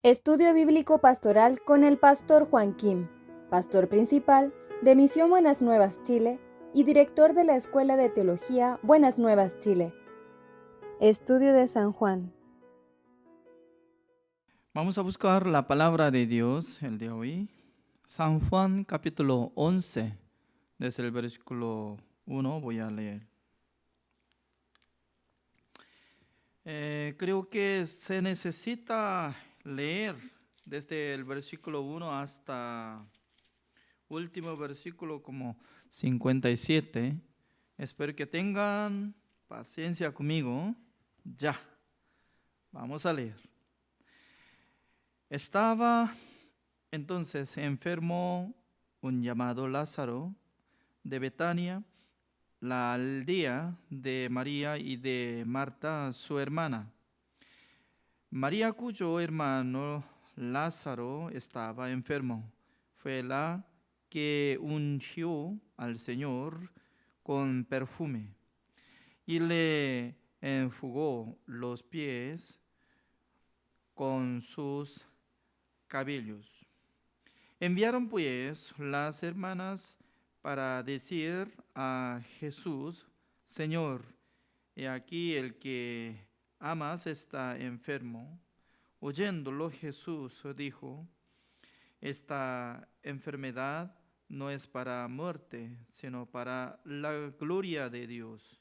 Estudio Bíblico Pastoral con el Pastor Juan Kim, Pastor Principal de Misión Buenas Nuevas Chile y Director de la Escuela de Teología Buenas Nuevas Chile. Estudio de San Juan. Vamos a buscar la palabra de Dios el de hoy. San Juan capítulo 11, desde el versículo 1 voy a leer. Creo que se necesita leer desde el versículo 1 hasta último versículo como 57. Espero que tengan paciencia conmigo. Ya, vamos a leer. Estaba entonces enfermo un llamado Lázaro de Betania, la aldea de María y de Marta, su hermana. María, cuyo hermano Lázaro estaba enfermo, fue la que ungió al Señor con perfume y le enjugó los pies con sus cabellos. Enviaron pues las hermanas para decir a Jesús: Señor, he aquí el que amas está enfermo. Oyéndolo Jesús dijo: esta enfermedad no es para muerte, sino para la gloria de Dios,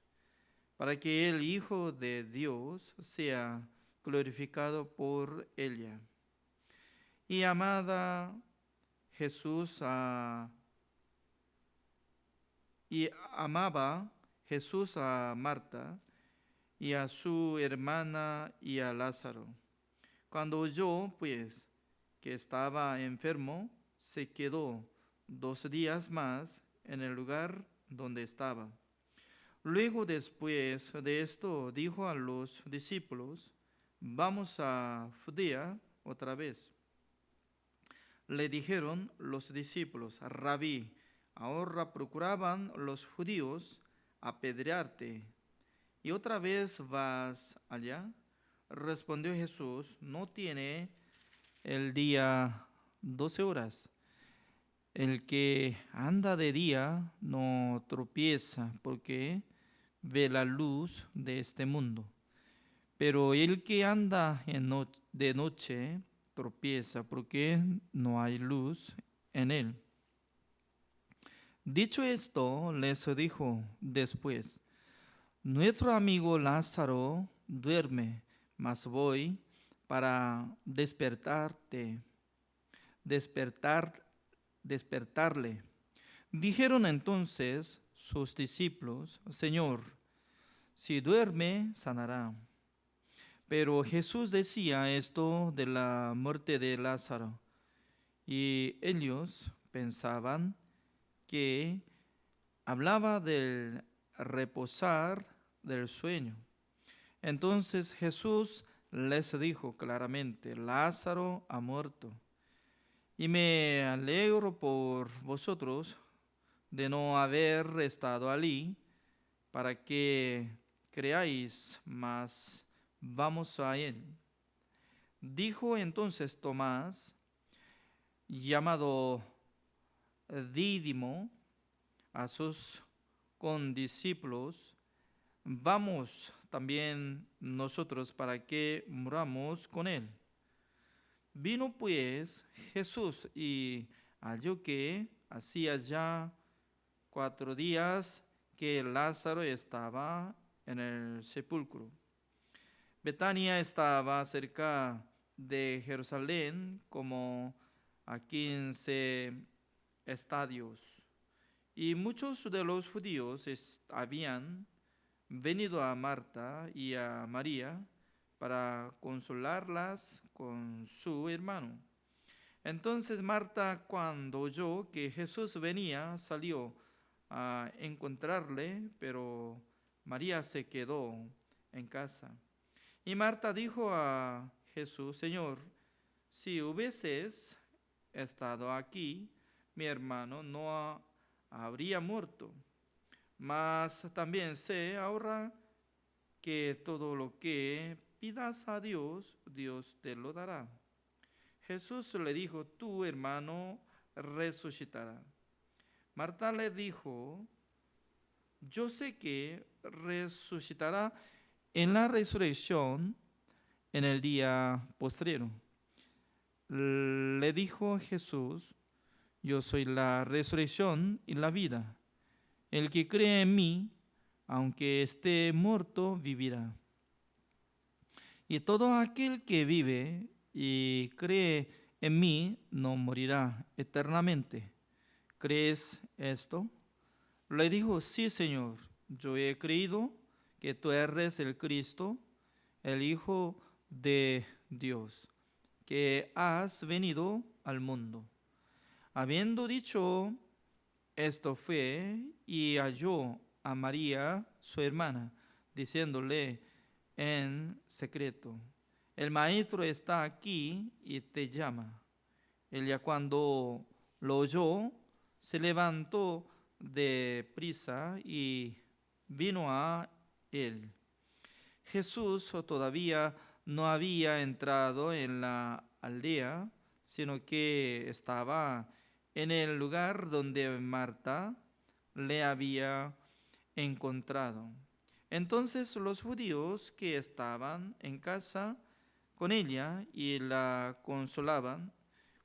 para que el Hijo de Dios sea glorificado por ella. Y Jesús amaba Jesús a Marta y a su hermana y a Lázaro. Cuando oyó, pues, que estaba enfermo, se quedó 2 días más en el lugar donde estaba. Luego, después de esto, dijo a los discípulos: vamos a Judea otra vez. Le dijeron los discípulos: Rabí, ahora procuraban los judíos apedrearte, ¿y otra vez vas allá? Respondió Jesús: no tiene el día 12 horas. El que anda de día no tropieza porque ve la luz de este mundo. Pero el que anda de noche tropieza porque no hay luz en él. Dicho esto, les dijo después: nuestro amigo Lázaro duerme, mas voy para despertarle. Dijeron entonces sus discípulos: Señor, si duerme, sanará. Pero Jesús decía esto de la muerte de Lázaro, y ellos pensaban que hablaba del reposar del sueño. Entonces Jesús les dijo claramente: Lázaro ha muerto, y me alegro por vosotros de no haber estado allí para que creáis, mas vamos a él. Dijo entonces Tomás, llamado Dídimo, a sus condiscípulos: vamos también nosotros para que muramos con él. Vino pues Jesús y halló que hacía ya 4 días que Lázaro estaba en el sepulcro. Betania estaba cerca de Jerusalén como a 15 estadios, y muchos de los judíos habían venido a Marta y a María para consolarlas con su hermano. Entonces Marta, cuando oyó que Jesús venía, salió a encontrarle, pero María se quedó en casa. Y Marta dijo a Jesús: Señor, si hubieses estado aquí, mi hermano no habría muerto. Mas también sé ahora que todo lo que pidas a Dios, Dios te lo dará. Jesús le dijo, tu hermano resucitará. Marta le dijo, yo sé que resucitará en la resurrección en el día postrero. Le dijo Jesús, yo soy la resurrección y la vida. El que cree en mí, aunque esté muerto, vivirá. Y todo aquel que vive y cree en mí no morirá eternamente. ¿Crees esto? Le dijo, sí, Señor, yo he creído que tú eres el Cristo, el Hijo de Dios, que has venido al mundo. Habiendo dicho esto fue y halló a María, su hermana, diciéndole en secreto, el maestro está aquí y te llama. Ella cuando lo oyó, se levantó de prisa y vino a él. Jesús todavía no había entrado en la aldea, sino que estaba en el lugar donde Marta le había encontrado. Entonces los judíos que estaban en casa con ella y la consolaban,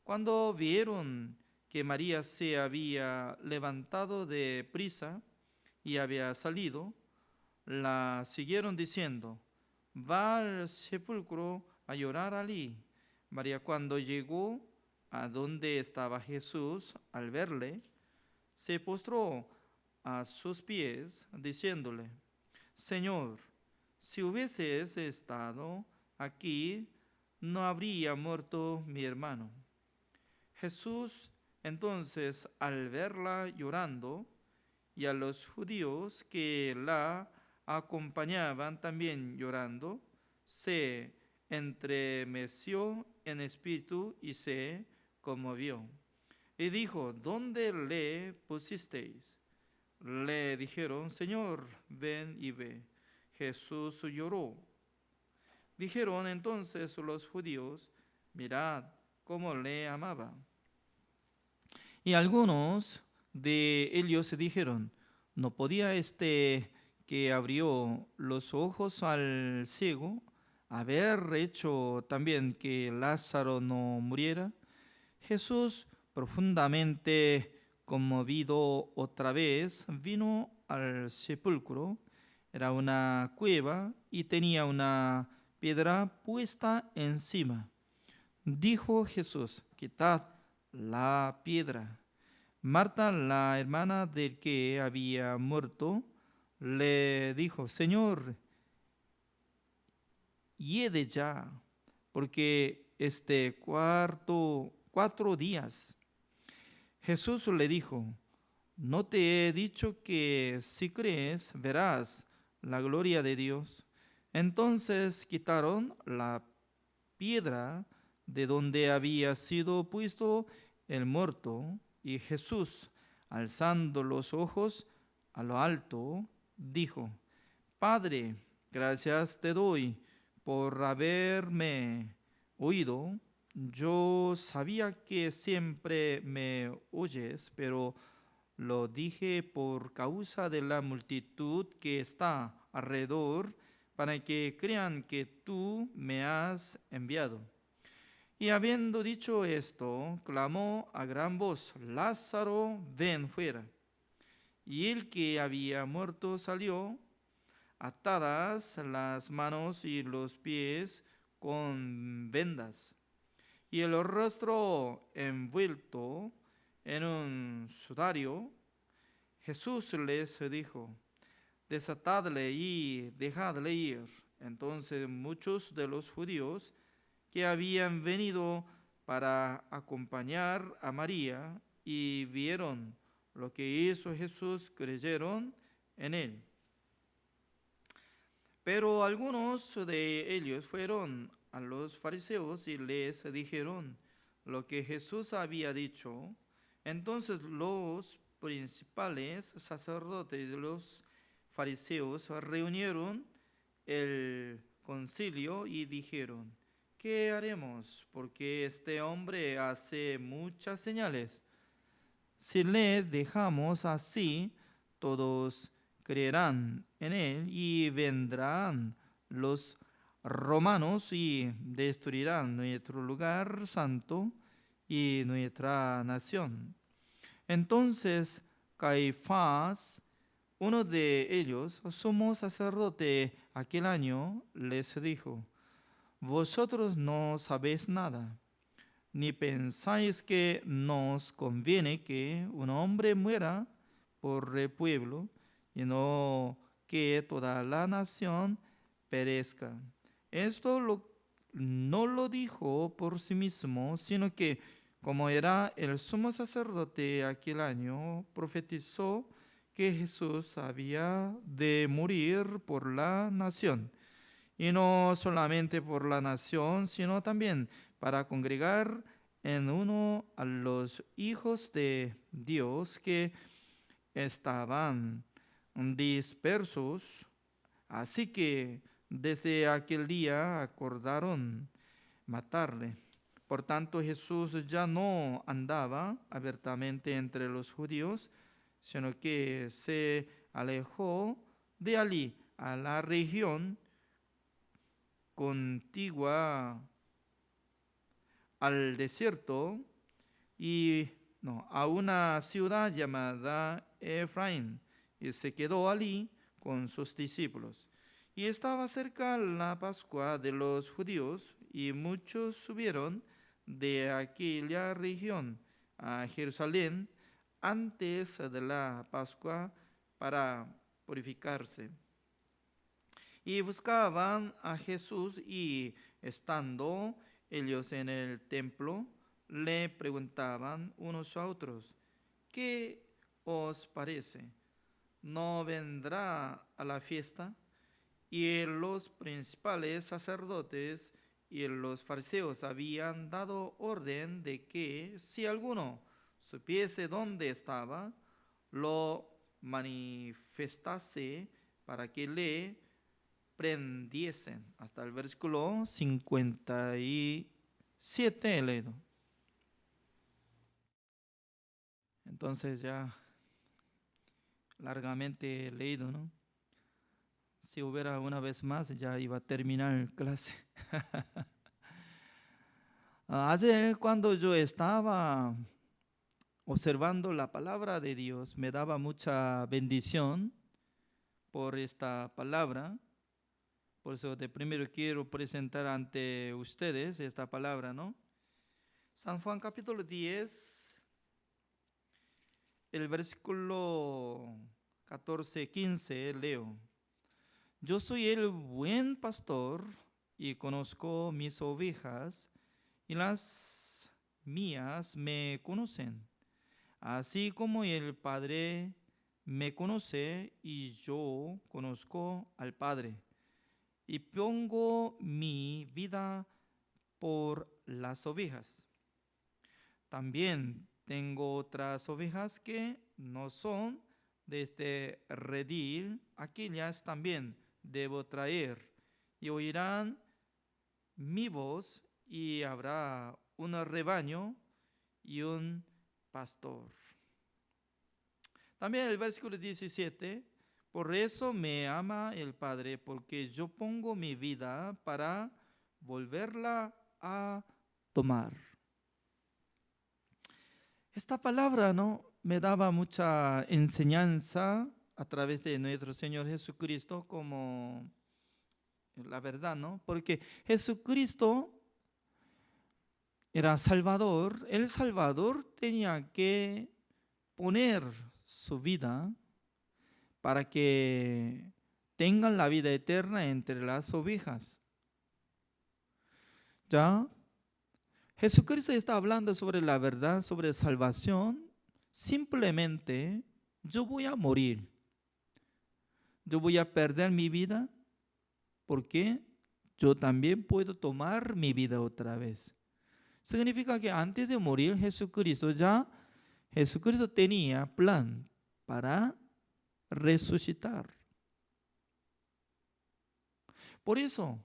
cuando vieron que María se había levantado de prisa y había salido, la siguieron diciendo, va al sepulcro a llorar allí. María cuando llegó a donde estaba Jesús, al verle, se postró a sus pies, diciéndole, Señor, si hubieses estado aquí, no habría muerto mi hermano. Jesús entonces, al verla llorando, y a los judíos que la acompañaban también llorando, se entremeció en espíritu y se conmovió. Y dijo, ¿dónde le pusisteis? Le dijeron, Señor, ven y ve. Jesús lloró. Dijeron entonces los judíos, mirad cómo le amaba. Y algunos de ellos dijeron, ¿no podía este que abrió los ojos al ciego haber hecho también que Lázaro no muriera? Jesús, profundamente conmovido otra vez, vino al sepulcro. Era una cueva y tenía una piedra puesta encima. Dijo Jesús, quitad la piedra. Marta, la hermana del que había muerto, le dijo, Señor, hiede ya, porque este 4 días. Jesús le dijo, ¿no te he dicho que si crees verás la gloria de Dios? Entonces quitaron la piedra de donde había sido puesto el muerto, y Jesús, alzando los ojos a lo alto, dijo, Padre, gracias te doy por haberme oído. Yo sabía que siempre me oyes, pero lo dije por causa de la multitud que está alrededor, para que crean que tú me has enviado. Y habiendo dicho esto, clamó a gran voz, Lázaro, ven fuera. Y el que había muerto salió, atadas las manos y los pies con vendas, y el rostro envuelto en un sudario. Jesús les dijo, desatadle y dejadle ir. Entonces muchos de los judíos que habían venido para acompañar a María y vieron lo que hizo Jesús, creyeron en él. Pero algunos de ellos fueron a los fariseos y les dijeron lo que Jesús había dicho. Entonces los principales sacerdotes y los fariseos reunieron el concilio y dijeron, ¿qué haremos? Porque este hombre hace muchas señales. Si le dejamos así, todos creerán en él y vendrán los romanos y destruirán nuestro lugar santo y nuestra nación. Entonces Caifás, uno de ellos, sumo sacerdote aquel año, les dijo: vosotros no sabéis nada, ni pensáis que nos conviene que un hombre muera por el pueblo y no que toda la nación perezca. No lo dijo por sí mismo, sino que como era el sumo sacerdote aquel año, profetizó que Jesús había de morir por la nación. Y no solamente por la nación, sino también para congregar en uno a los hijos de Dios que estaban dispersos. Así que desde aquel día acordaron matarle. Por tanto, Jesús ya no andaba abiertamente entre los judíos, sino que se alejó de allí a la región contigua al desierto y a una ciudad llamada Efraín, y se quedó allí con sus discípulos. Y estaba cerca la Pascua de los judíos, y muchos subieron de aquella región a Jerusalén antes de la Pascua para purificarse. Y buscaban a Jesús, y estando ellos en el templo, le preguntaban unos a otros: ¿qué os parece? ¿No vendrá a la fiesta? Y los principales sacerdotes y los fariseos habían dado orden de que si alguno supiese dónde estaba, lo manifestase para que le prendiesen. Hasta el versículo 57 he leído. Entonces ya largamente he leído, ¿no? Si hubiera una vez más ya iba a terminar clase. Ayer cuando yo estaba observando la palabra de Dios, me daba mucha bendición por esta palabra. Por eso de primero quiero presentar ante ustedes esta palabra, ¿no? San Juan capítulo 10, el versículo 14-15 leo: yo soy el buen pastor y conozco mis ovejas, y las mías me conocen, así como el Padre me conoce y yo conozco al Padre, y pongo mi vida por las ovejas. También tengo otras ovejas que no son de este redil, aquellas también debo traer, y oirán mi voz, y habrá un rebaño y un pastor. También el versículo 17: por eso me ama el Padre, porque yo pongo mi vida para volverla a tomar. Esta palabra, ¿no?, me daba mucha enseñanza a través de nuestro Señor Jesucristo como la verdad, ¿no? Porque Jesucristo era Salvador. El Salvador tenía que poner su vida para que tengan la vida eterna entre las ovejas. ¿Ya? Jesucristo está hablando sobre la verdad, sobre salvación. Simplemente yo voy a morir. Yo voy a perder mi vida porque yo también puedo tomar mi vida otra vez. Significa que antes de morir Jesucristo tenía plan para resucitar. Por eso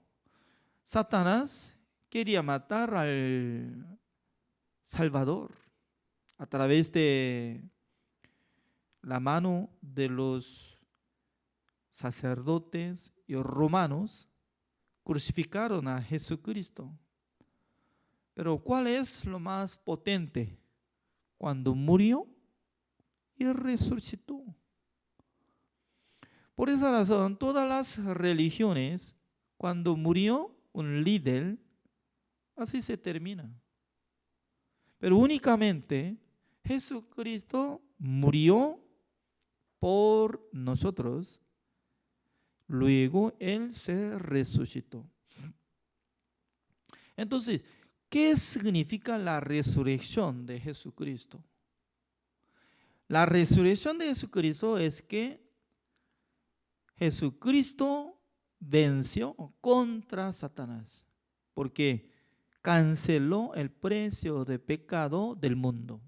Satanás quería matar al Salvador a través de la mano de los sacerdotes y romanos. Crucificaron a Jesucristo. Pero ¿cuál es lo más potente? Cuando murió y resucitó. Por esa razón, todas las religiones, cuando murió un líder, así se termina. Pero únicamente Jesucristo murió por nosotros, luego Él se resucitó. Entonces, ¿qué significa la resurrección de Jesucristo? La resurrección de Jesucristo es que Jesucristo venció contra Satanás, porque canceló el precio de pecado del mundo.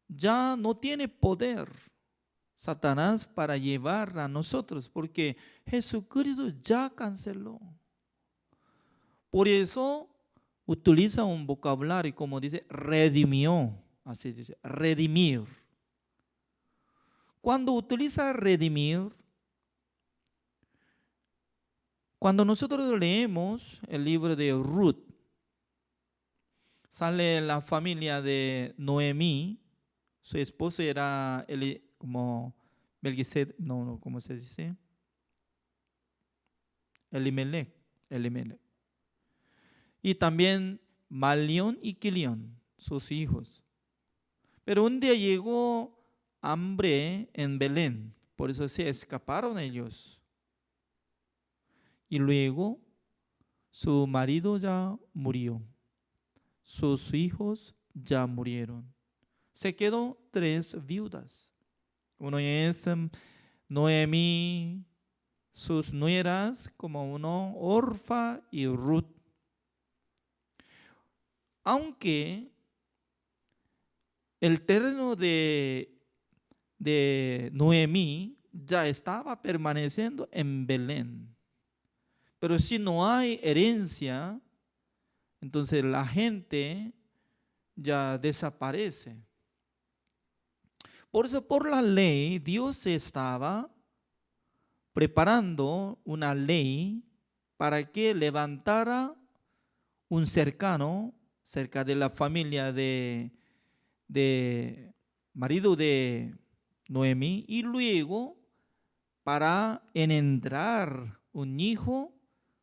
Ya no tiene poder Satanás para llevar a nosotros, porque Jesucristo ya canceló. Por eso utiliza un vocabulario como dice, redimió, así dice, redimir. Cuando utiliza redimir, cuando nosotros leemos el libro de Ruth, sale la familia de Noemí, su esposo era como Melquisedec, ¿cómo se dice? Elimelech. Y también Malión y Quilión, sus hijos. Pero un día llegó hambre en Belén, por eso se escaparon ellos. Y luego su marido ya murió, sus hijos ya murieron. Se quedó 3 viudas. Uno es Noemí, sus nueras, como uno, Orfa y Ruth. Aunque el terreno de Noemí ya estaba permaneciendo en Belén, pero si no hay herencia, entonces la gente ya desaparece. Por eso, por la ley, Dios estaba preparando una ley para que levantara un cercano cerca de la familia de marido de Noemí, y luego para engendrar un hijo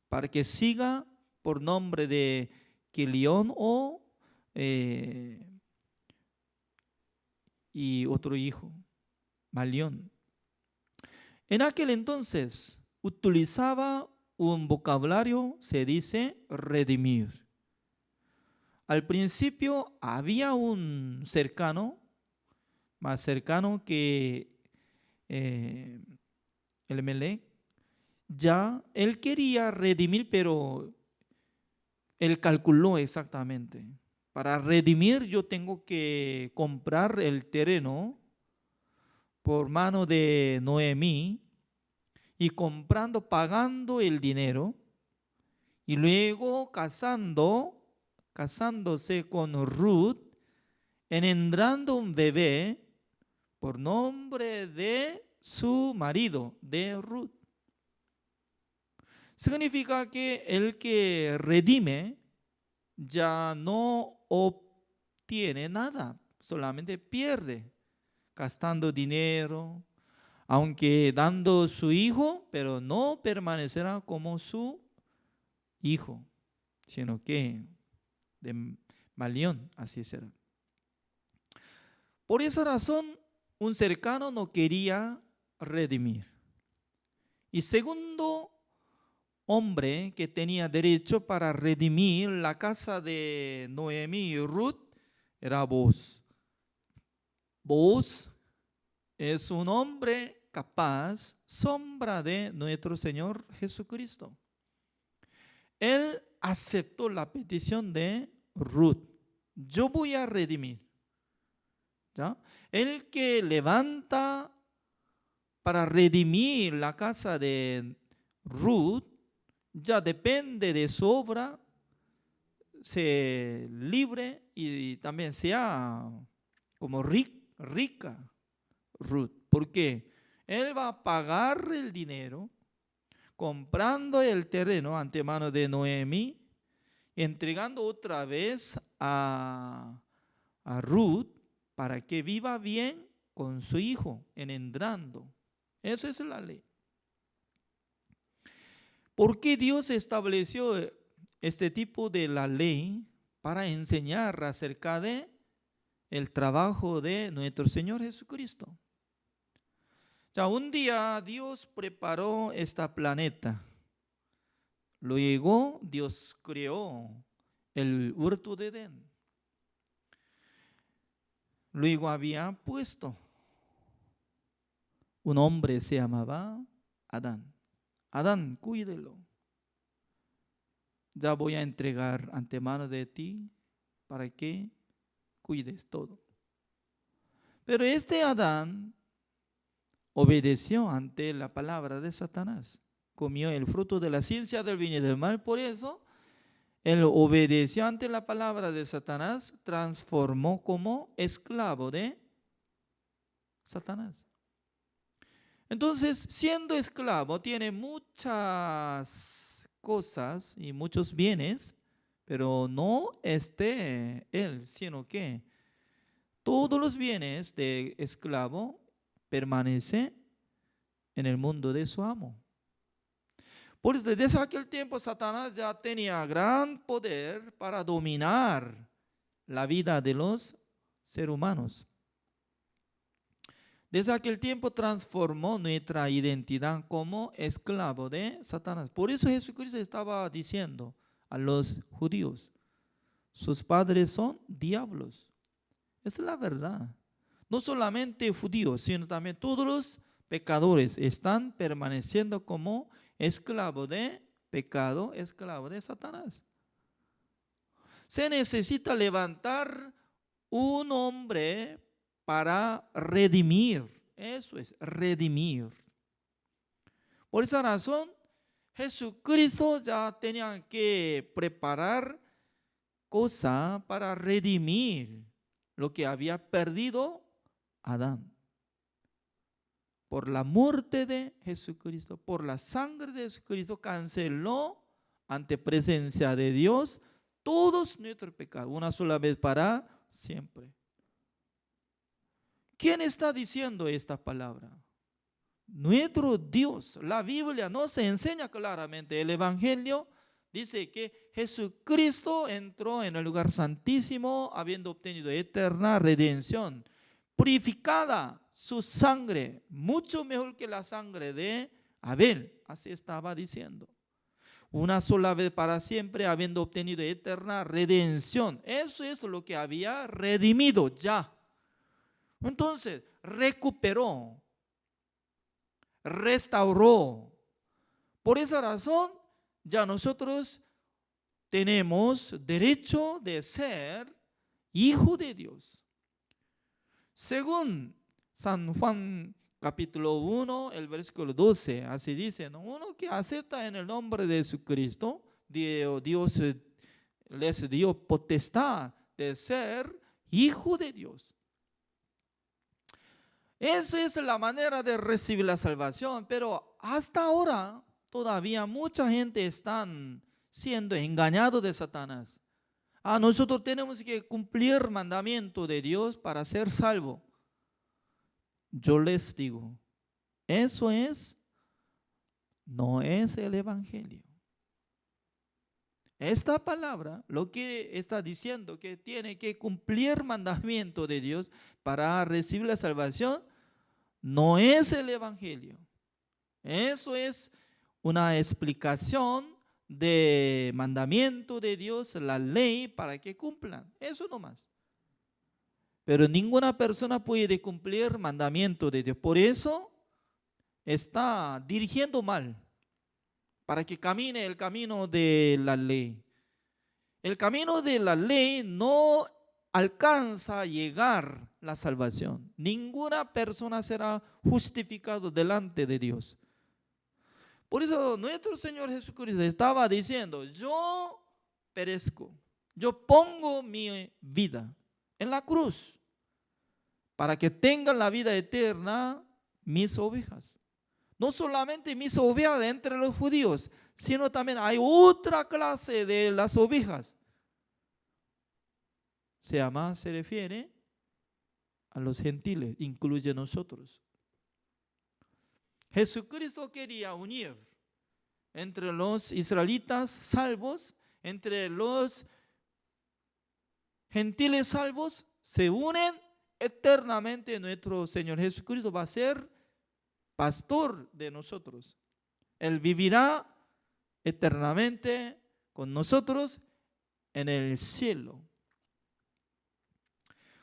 para que siga por nombre de Quilión y otro hijo, Malión. En aquel entonces utilizaba un vocabulario, se dice redimir. Al principio había un cercano, más cercano que Elimelech. Ya él quería redimir, pero él calculó exactamente. Para redimir yo tengo que comprar el terreno por mano de Noemí y pagando el dinero y luego casándose con Ruth, engendrando un bebé por nombre de su marido, de Ruth. Significa que el que redime ya no obtiene nada, solamente pierde, gastando dinero, aunque dando su hijo, pero no permanecerá como su hijo, sino que de Malión, así será. Por esa razón, un cercano no quería redimir. Y segundo hombre que tenía derecho para redimir la casa de Noemí y Ruth era Booz. Booz es un hombre capaz, sombra de nuestro Señor Jesucristo. Él aceptó la petición de Ruth. Yo voy a redimir. ¿Ya? El que levanta para redimir la casa de Ruth ya depende de su obra, se libre y también sea como rica Ruth. Porque él va a pagar el dinero comprando el terreno ante mano de Noemi, entregando otra vez a Ruth para que viva bien con su hijo, engendrando. Esa es la ley. ¿Por qué Dios estableció este tipo de la ley? Para enseñar acerca de el trabajo de nuestro Señor Jesucristo. Ya un día Dios preparó este planeta. Luego Dios creó el huerto de Edén. Luego había puesto un hombre, se llamaba Adán. Adán, cuídelo. Ya voy a entregar antemano de ti para que cuides todo. Pero este Adán obedeció ante la palabra de Satanás. Comió el fruto de la ciencia del bien y del mal. Por eso, él obedeció ante la palabra de Satanás, transformó como esclavo de Satanás. Entonces, siendo esclavo, tiene muchas cosas y muchos bienes, pero no él, sino que todos los bienes de esclavo permanecen en el mundo de su amo. Por eso, desde aquel tiempo, Satanás ya tenía gran poder para dominar la vida de los seres humanos. Desde aquel tiempo transformó nuestra identidad como esclavo de Satanás. Por eso Jesucristo estaba diciendo a los judíos, sus padres son diablos. Esa es la verdad. No solamente judíos, sino también todos los pecadores están permaneciendo como esclavo de pecado, esclavo de Satanás. Se necesita levantar un hombre para redimir. Eso es, redimir. Por esa razón, Jesucristo ya tenía que preparar cosas para redimir lo que había perdido Adán. Por la muerte de Jesucristo, por la sangre de Jesucristo, canceló ante presencia de Dios todos nuestros pecados, una sola vez para siempre. ¿Quién está diciendo esta palabra? Nuestro Dios. La Biblia nos enseña claramente. El Evangelio dice que Jesucristo entró en el lugar santísimo habiendo obtenido eterna redención, purificada su sangre, mucho mejor que la sangre de Abel. Así estaba diciendo. Una sola vez para siempre habiendo obtenido eterna redención. Eso es lo que había redimido ya. Entonces, recuperó, restauró. Por esa razón, ya nosotros tenemos derecho de ser hijo de Dios. Según San Juan capítulo 1, el versículo 12, así dice, ¿no? Uno que acepta en el nombre de Jesucristo, Dios les dio potestad de ser hijo de Dios. Esa es la manera de recibir la salvación, pero hasta ahora todavía mucha gente está siendo engañado de Satanás. Nosotros tenemos que cumplir el mandamiento de Dios para ser salvo. Yo les digo, eso no es el Evangelio. Esta palabra lo que está diciendo que tiene que cumplir el mandamiento de Dios para recibir la salvación, no es el Evangelio. Eso es una explicación de mandamiento de Dios, la ley para que cumplan. Eso nomás. Pero ninguna persona puede cumplir mandamiento de Dios. Por eso está dirigiendo mal para que camine el camino de la ley. El camino de la ley no alcanza a llegar la salvación. Ninguna persona será justificado delante de Dios. Por eso nuestro Señor Jesucristo estaba diciendo, yo perezco, yo pongo mi vida en la cruz para que tengan la vida eterna mis ovejas. No solamente mis ovejas entre los judíos, sino también hay otra clase de las ovejas. Se refiere a los gentiles, incluye a nosotros. Jesucristo quería unir entre los israelitas salvos, entre los gentiles salvos, se unen eternamente. Nuestro Señor Jesucristo va a ser pastor de nosotros. Él vivirá eternamente con nosotros en el cielo.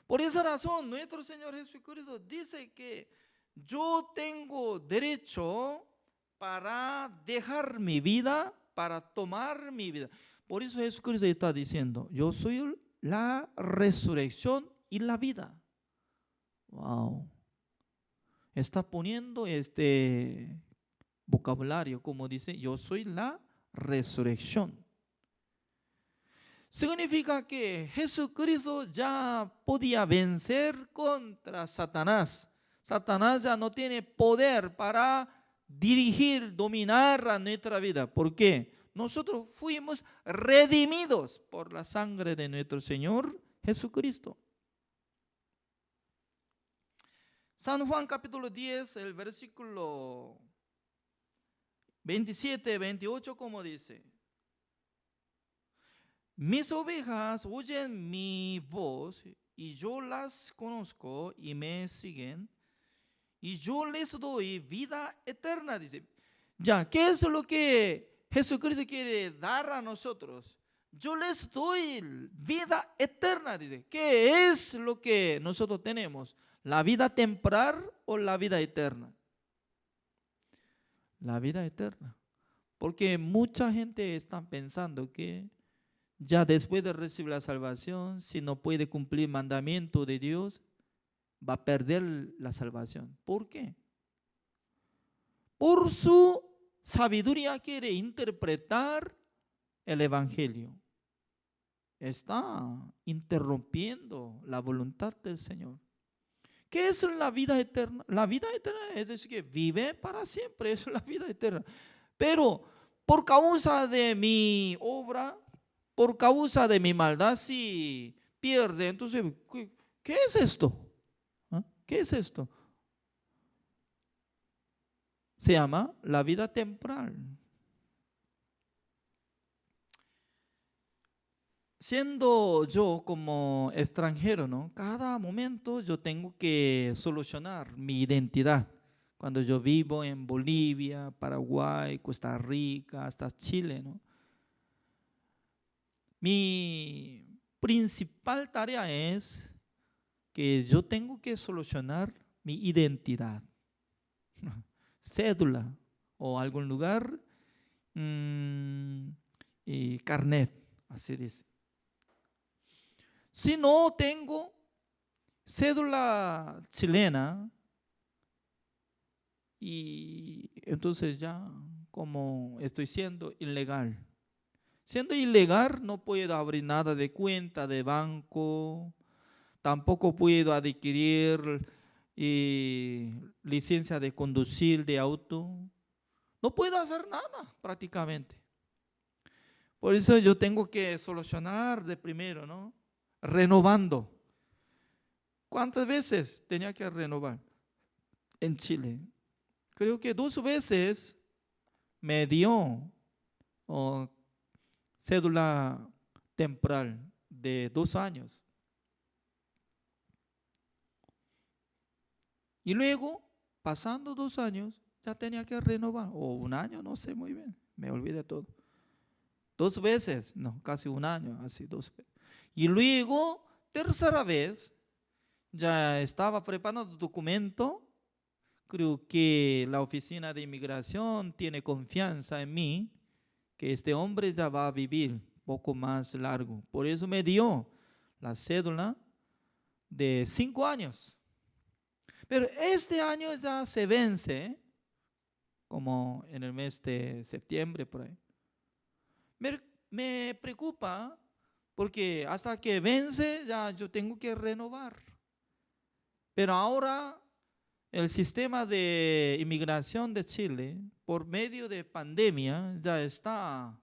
Por esa razón, nuestro Señor Jesucristo dice que yo tengo derecho para dejar mi vida, para tomar mi vida. Por eso Jesucristo está diciendo, yo soy la resurrección y la vida. Wow. Está poniendo este vocabulario como dice, yo soy la resurrección. Significa que Jesucristo ya podía vencer contra Satanás. Satanás ya no tiene poder para dirigir, dominar a nuestra vida. ¿Por qué? Nosotros fuimos redimidos por la sangre de nuestro Señor Jesucristo. San Juan capítulo 10, el versículo 27, 28, como dice, mis ovejas oyen mi voz y yo las conozco y me siguen y yo les doy vida eterna, dice. Ya, ¿qué es lo que Jesucristo quiere dar a nosotros? Yo les doy vida eterna, dice. ¿Qué es lo que nosotros tenemos? ¿La vida temporal o la vida eterna? La vida eterna. Porque mucha gente está pensando que ya después de recibir la salvación, si no puede cumplir el mandamiento de Dios, va a perder la salvación. ¿Por qué? Por su sabiduría quiere interpretar el evangelio. Está interrumpiendo la voluntad del Señor. ¿Qué es la vida eterna? La vida eterna es decir, que vive para siempre, eso es la vida eterna. Pero por causa de mi obra, por causa de mi maldad, si pierde, entonces, ¿qué es esto? ¿Ah? ¿Qué es esto? Se llama la vida temporal. Siendo yo como extranjero, ¿no? Cada momento yo tengo que solucionar mi identidad. Cuando yo vivo en Bolivia, Paraguay, Costa Rica, hasta Chile, ¿no? Mi principal tarea es que yo tengo que solucionar mi identidad. Cédula o algún lugar y carnet, así dice. Si no tengo cédula chilena, y entonces ya como estoy siendo ilegal. Siendo ilegal no puedo abrir nada de cuenta de banco, tampoco puedo adquirir licencia de conducir de auto. No puedo hacer nada prácticamente. Por eso yo tengo que solucionar de primero, ¿no? Renovando. ¿Cuántas veces tenía que renovar en Chile? Creo que 2 veces me dio cédula temporal de 2 años. Y luego, pasando 2 años, ya tenía que renovar. O 1 año, no sé muy bien. Me olvidé todo. 2 veces, no, casi 1 año, así 2 veces. Y luego, tercera vez, ya estaba preparando el documento. Creo que la oficina de inmigración tiene confianza en mí, que este hombre ya va a vivir poco más largo. Por eso me dio la cédula de 5 años. Pero este año ya se vence. como en el mes de septiembre por ahí. Me preocupa porque hasta que vence ya yo tengo que renovar. Pero ahora el sistema de inmigración de Chile, por medio de pandemia, ya está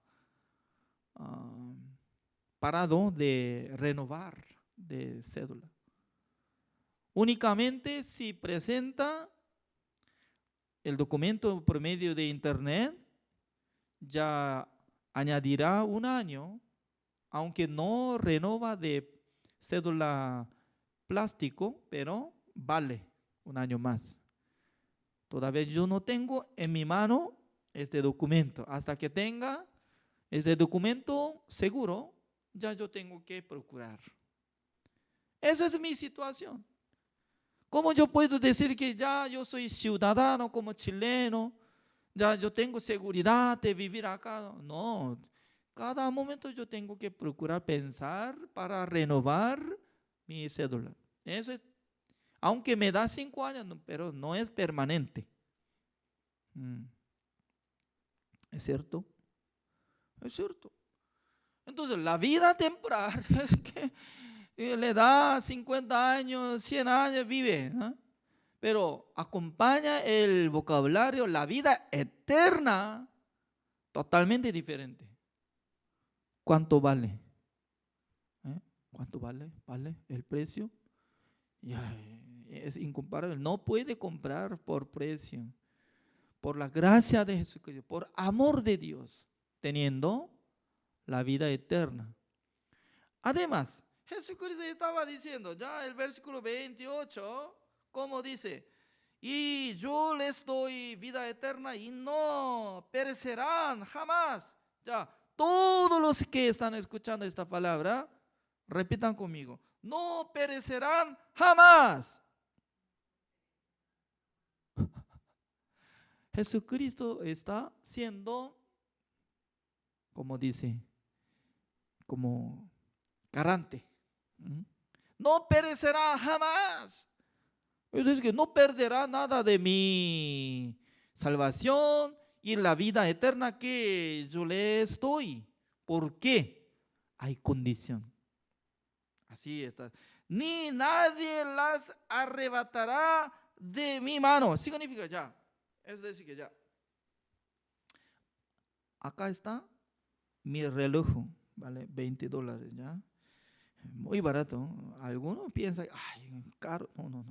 parado de renovar de cédula. Únicamente si presenta el documento por medio de internet, ya añadirá un año, aunque no renova de cédula plástico, pero vale un año más. Todavía yo no tengo en mi mano este documento. Hasta que tenga este documento seguro, ya yo tengo que procurar. Esa es mi situación. ¿Cómo yo puedo decir que ya yo soy ciudadano como chileno? Ya yo tengo seguridad de vivir acá. No, cada momento yo tengo que procurar pensar para renovar mi cédula. Eso es, aunque me da 5 años, pero no es permanente. ¿Es cierto? Es cierto. Entonces, la vida temporal es que le da 50 años, 100 años, vive, ¿no? Pero acompaña el vocabulario, la vida eterna, totalmente diferente. ¿Cuánto vale? ¿Cuánto vale? ¿Vale el precio? Ya, es incomparable. No puede comprar por precio. Por la gracia de Jesucristo, por amor de Dios, teniendo la vida eterna. Además, Jesucristo estaba diciendo, ya el versículo 28, como dice, y yo les doy vida eterna y no perecerán jamás. Ya, todos los que están escuchando esta palabra, repitan conmigo, no perecerán jamás. Jesucristo está siendo, como dice, como garante. No perecerá jamás. Es decir, que no perderá nada de mi salvación y la vida eterna que yo les doy. ¿Por qué? Hay condición. Así está. Ni nadie las arrebatará de mi mano. Significa ya. Es decir, que ya. Acá está mi reloj, vale $20, ¿ya? Muy barato. Algunos piensan, ay, caro. No.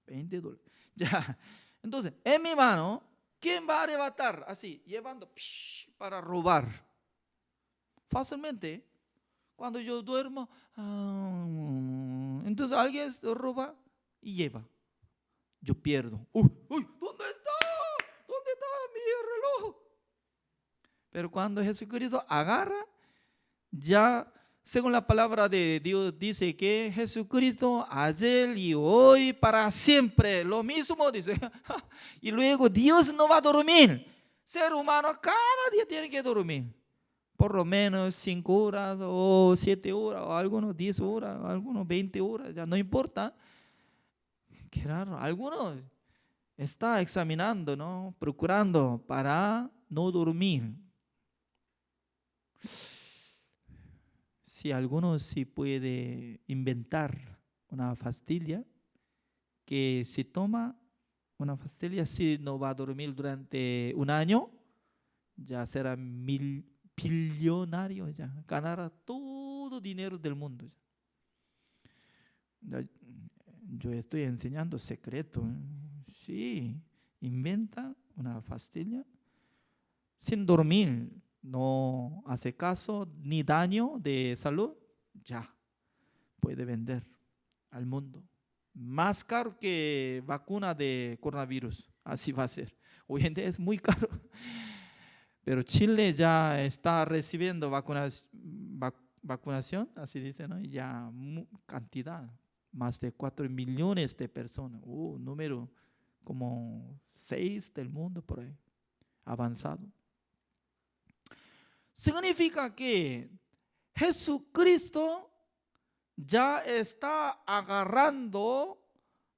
$20. Ya. Entonces, en mi mano, ¿quién va a arrebatar? Así, llevando para robar. Fácilmente, cuando yo duermo, entonces alguien roba y lleva. Yo pierdo. Uy, ¿dónde está? ¿Dónde está mi reloj? Pero cuando Jesucristo agarra, ya según la palabra de Dios dice que Jesucristo ayer y hoy para siempre, lo mismo dice. Y luego Dios no va a dormir. Ser humano cada día tiene que dormir. Por lo menos 5 horas o 7 horas o algunos 10 horas, algunos 20 horas, ya no importa. Qué raro, algunos está examinando, ¿no? Procurando para no dormir. Si alguno sí puede inventar una pastilla que si toma una pastilla, si no va a dormir durante un año, ya será billonario, ya ganará todo dinero del mundo. Yo estoy enseñando secreto. Sí, inventa una pastilla sin dormir. No hace caso ni daño de salud, ya puede vender al mundo. Más caro que vacuna de coronavirus, así va a ser. Hoy en día es muy caro, pero Chile ya está recibiendo vacunación, así dice, ¿no? Y ya cantidad, más de 4 millones de personas, número como 6 del mundo por ahí, avanzado. Significa que Jesucristo ya está agarrando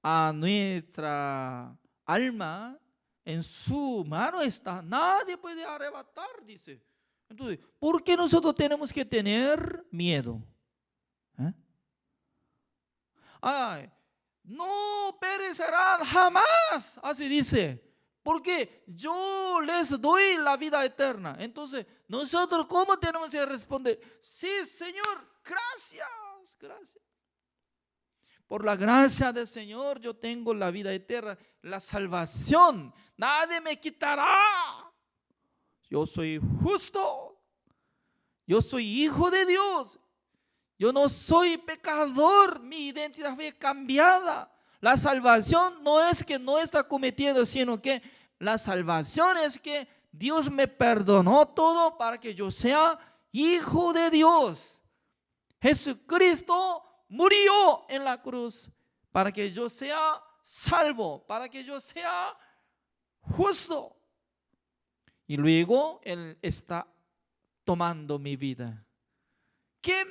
a nuestra alma en su mano está, nadie puede arrebatar, dice. Entonces, ¿por qué nosotros tenemos que tener miedo? ¿Eh? Ay, no perecerán jamás, así dice, porque yo les doy la vida eterna. Entonces, nosotros, ¿cómo tenemos que responder? Sí, Señor, gracias, gracias. Por la gracia del Señor yo tengo la vida eterna, la salvación. Nadie me quitará. Yo soy justo. Yo soy hijo de Dios. Yo no soy pecador. Mi identidad fue cambiada. La salvación no es que no está cometiendo, sino que la salvación es que Dios me perdonó todo para que yo sea hijo de Dios. Jesucristo murió en la cruz para que yo sea salvo, para que yo sea justo. Y luego Él está tomando mi vida. ¿Quién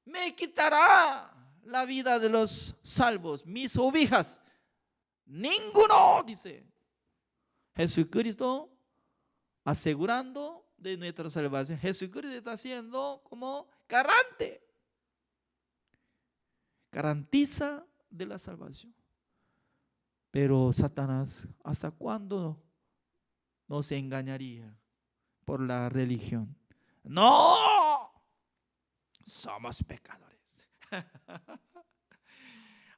me quitará la vida de los salvos, mis ovejas? Ninguno, dice. Jesucristo asegurando de nuestra salvación. Jesucristo está siendo como garante. Garantiza de la salvación. Pero Satanás, ¿hasta cuándo nos engañaría por la religión? No, somos pecadores.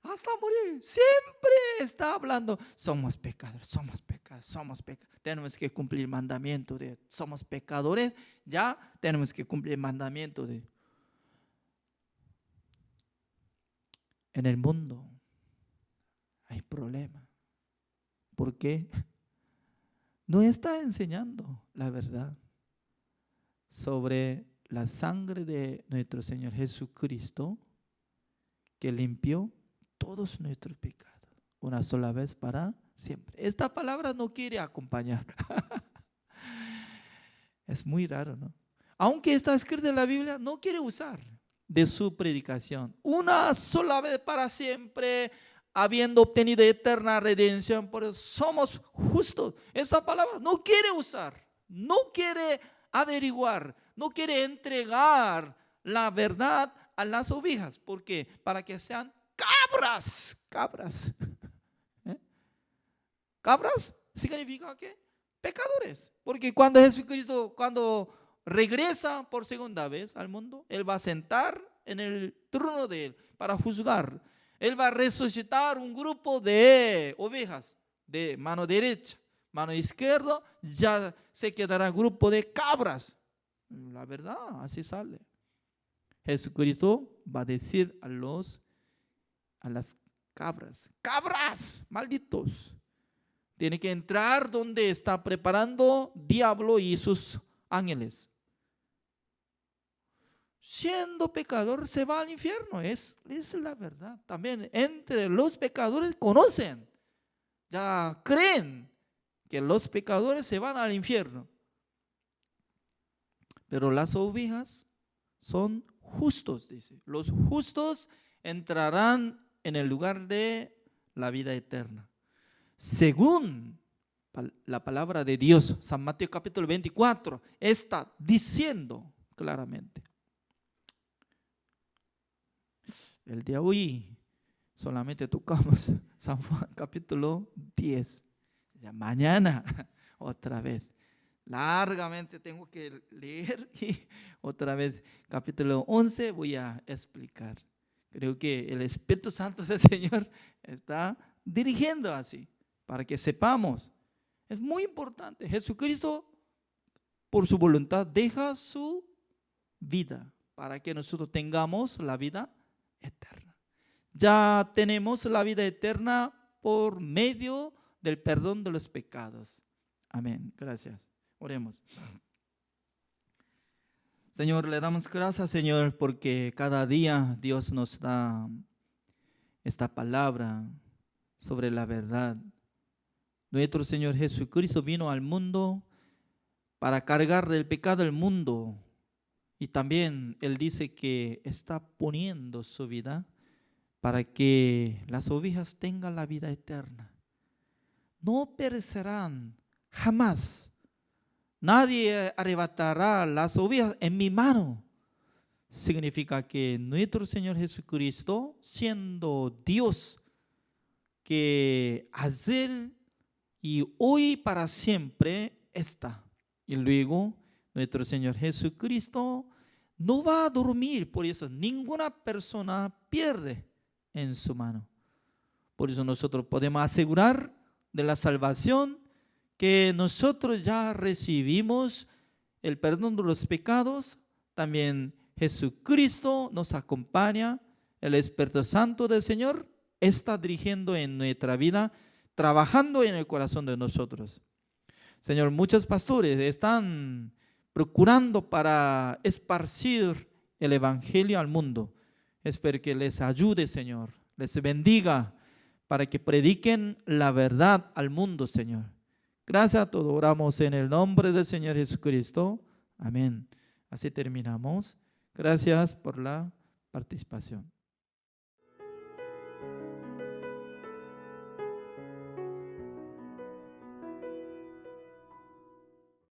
Hasta morir siempre está hablando, somos pecadores, somos pecadores, somos pecadores. Tenemos que cumplir el mandamiento de somos pecadores, ya tenemos que cumplir el mandamiento de. En el mundo hay problema. ¿Por qué? No está enseñando la verdad sobre la sangre de nuestro Señor Jesucristo que limpió todos nuestros pecados una sola vez para siempre. Esta palabra no quiere acompañar. Es muy raro, ¿no? Aunque está escrito en la Biblia, no quiere usar de su predicación. Una sola vez para siempre, habiendo obtenido eterna redención, por eso somos justos. Esta palabra no quiere usar, no quiere averiguar, no quiere entregar la verdad a las ovejas. ¿Por qué? Para que sean cabras. Cabras. ¿Eh? Cabras significa ¿qué? Pecadores. Porque cuando Jesucristo, cuando regresa por segunda vez al mundo, Él va a sentar en el trono de Él para juzgar. Él va a resucitar un grupo de ovejas de mano derecha, mano izquierda, ya se quedará grupo de cabras. La verdad, así sale. Jesucristo va a decir a las cabras, cabras, malditos. Tiene que entrar donde está preparando diablo y sus ángeles. Siendo pecador se va al infierno, es la verdad. También entre los pecadores conocen, ya creen que los pecadores se van al infierno. Pero las ovejas son justos, dice. Los justos entrarán en el lugar de la vida eterna. Según la palabra de Dios, San Mateo capítulo 24 está diciendo claramente. El día de hoy solamente tocamos San Juan capítulo 10. Ya mañana otra vez. Largamente tengo que leer y otra vez capítulo 11 voy a explicar. Creo que el Espíritu Santo del Señor está dirigiendo así para que sepamos. Es muy importante. Jesucristo por su voluntad deja su vida para que nosotros tengamos la vida eterna. Ya tenemos la vida eterna por medio del perdón de los pecados. Amén. Gracias. Oremos. Señor, le damos gracias, Señor, porque cada día Dios nos da esta palabra sobre la verdad. Nuestro Señor Jesucristo vino al mundo para cargar el pecado del mundo. Y también Él dice que está poniendo su vida para que las ovejas tengan la vida eterna. no perecerán jamás. Nadie arrebatará las ovejas en mi mano. Significa que nuestro Señor Jesucristo, siendo Dios, que ayer y hoy para siempre está. Y luego nuestro Señor Jesucristo no va a dormir, por eso ninguna persona pierde en su mano. Por eso nosotros podemos asegurar de la salvación que nosotros ya recibimos el perdón de los pecados. También Jesucristo nos acompaña, el Espíritu Santo del Señor está dirigiendo en nuestra vida, trabajando en el corazón de nosotros. Señor, muchos pastores están procurando para esparcir el Evangelio al mundo. Espero que les ayude, Señor, les bendiga para que prediquen la verdad al mundo, Señor. Gracias a todos, oramos en el nombre del Señor Jesucristo. Amén. Así terminamos. Gracias por la participación.